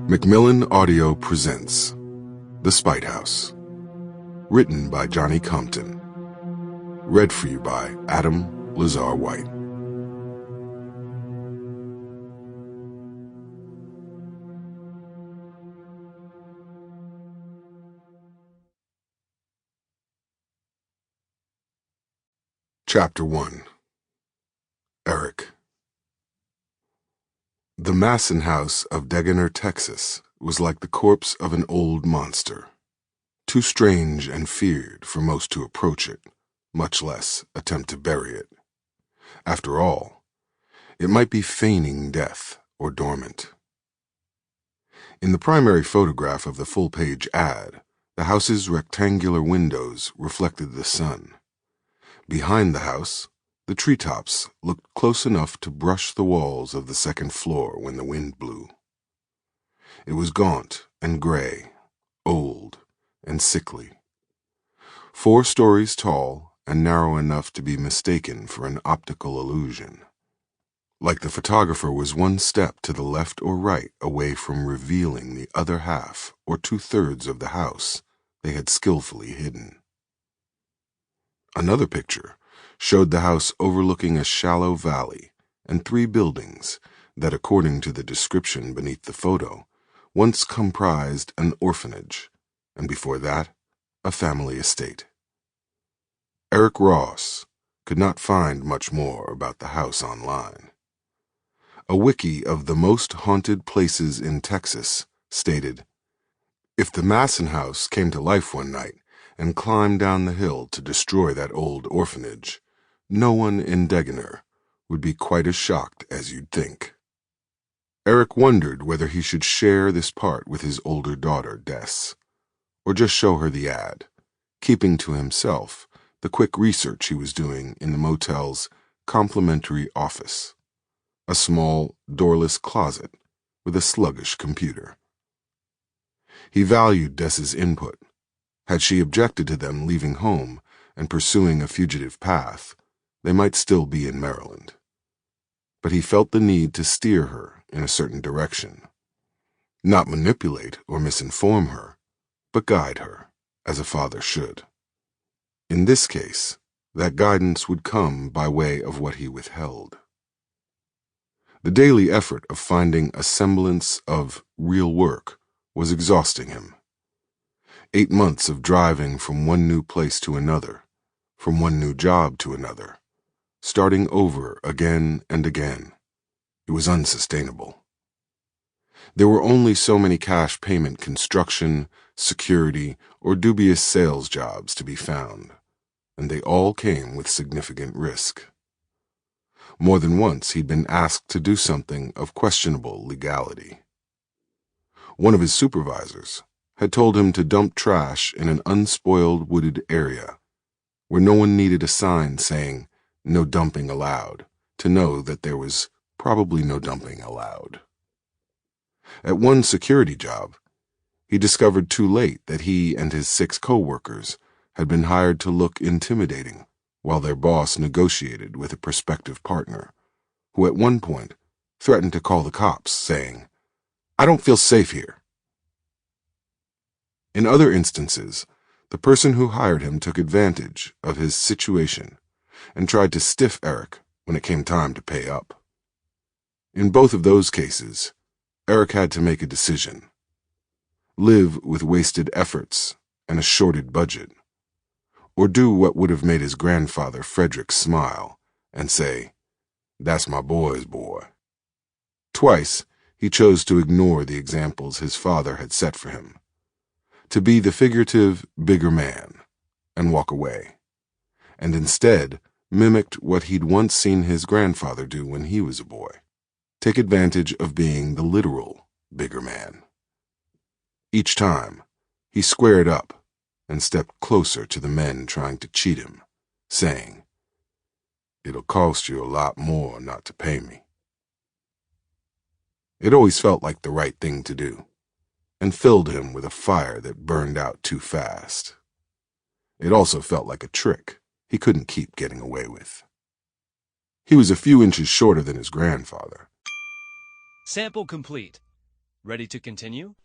Macmillan Audio presents The Spite House. Written by Johnny Compton. Read for you by Adam Lazarre-White. Chapter 1. Eric. The Masson house of Degener, Texas, was like the corpse of an old monster, too strange and feared for most to approach it, much less attempt to bury it. After all, it might be feigning death or dormant. In the primary photograph of the full-page ad, the house's rectangular windows reflected the sun. Behind the house, the treetops looked close enough to brush the walls of the second floor when the wind blew. It was gaunt and gray, old and sickly. 4 stories tall and narrow enough to be mistaken for an optical illusion. Like the photographer was one step to the left or right away from revealing the other half or 2/3 of the house they had skillfully hidden. Another picture showed the house overlooking a shallow valley and 3 buildings that, according to the description beneath the photo, once comprised an orphanage, and before that, a family estate. Eric Ross could not find much more about the house online. A wiki of the most haunted places in Texas stated, "If the Masson house came to life one night and climbed down the hill to destroy that old orphanage, no one in Degener would be quite as shocked as you'd think." Eric wondered whether he should share this part with his older daughter, Des, or just show her the ad, keeping to himself the quick research he was doing in the motel's complimentary office, a small, doorless closet with a sluggish computer. He valued Des's input. Had she objected to them leaving home and pursuing a fugitive path, they might still be in Maryland. But he felt the need to steer her in a certain direction. Not manipulate or misinform her, but guide her, as a father should. In this case, that guidance would come by way of what he withheld. The daily effort of finding a semblance of real work was exhausting him. 8 months of driving from one new place to another, from one new job to another, starting over again and again. It was unsustainable. There were only so many cash payment construction, security, or dubious sales jobs to be found, and they all came with significant risk. More than once he'd been asked to do something of questionable legality. One of his supervisors had told him to dump trash in an unspoiled wooded area, where no one needed a sign saying, "No dumping allowed," to know that there was probably no dumping allowed. At one security job, he discovered too late that he and his 6 co-workers had been hired to look intimidating while their boss negotiated with a prospective partner, who at one point threatened to call the cops, saying, "I don't feel safe here." In other instances, the person who hired him took advantage of his situation and tried to stiff Eric when it came time to pay up. In both of those cases, Eric had to make a decision: live with wasted efforts and a shorted budget, or do what would have made his grandfather Frederick smile and say, "That's my boy's boy." Twice, he chose to ignore the examples his father had set for him, to be the figurative bigger man and walk away, and instead mimicked what he'd once seen his grandfather do when he was a boy: take advantage of being the literal bigger man. Each time, he squared up and stepped closer to the men trying to cheat him, saying, "It'll cost you a lot more not to pay me." It always felt like the right thing to do, and filled him with a fire that burned out too fast. It also felt like a trick he couldn't keep getting away with. He was a few inches shorter than his grandfather. Sample complete. Ready to continue?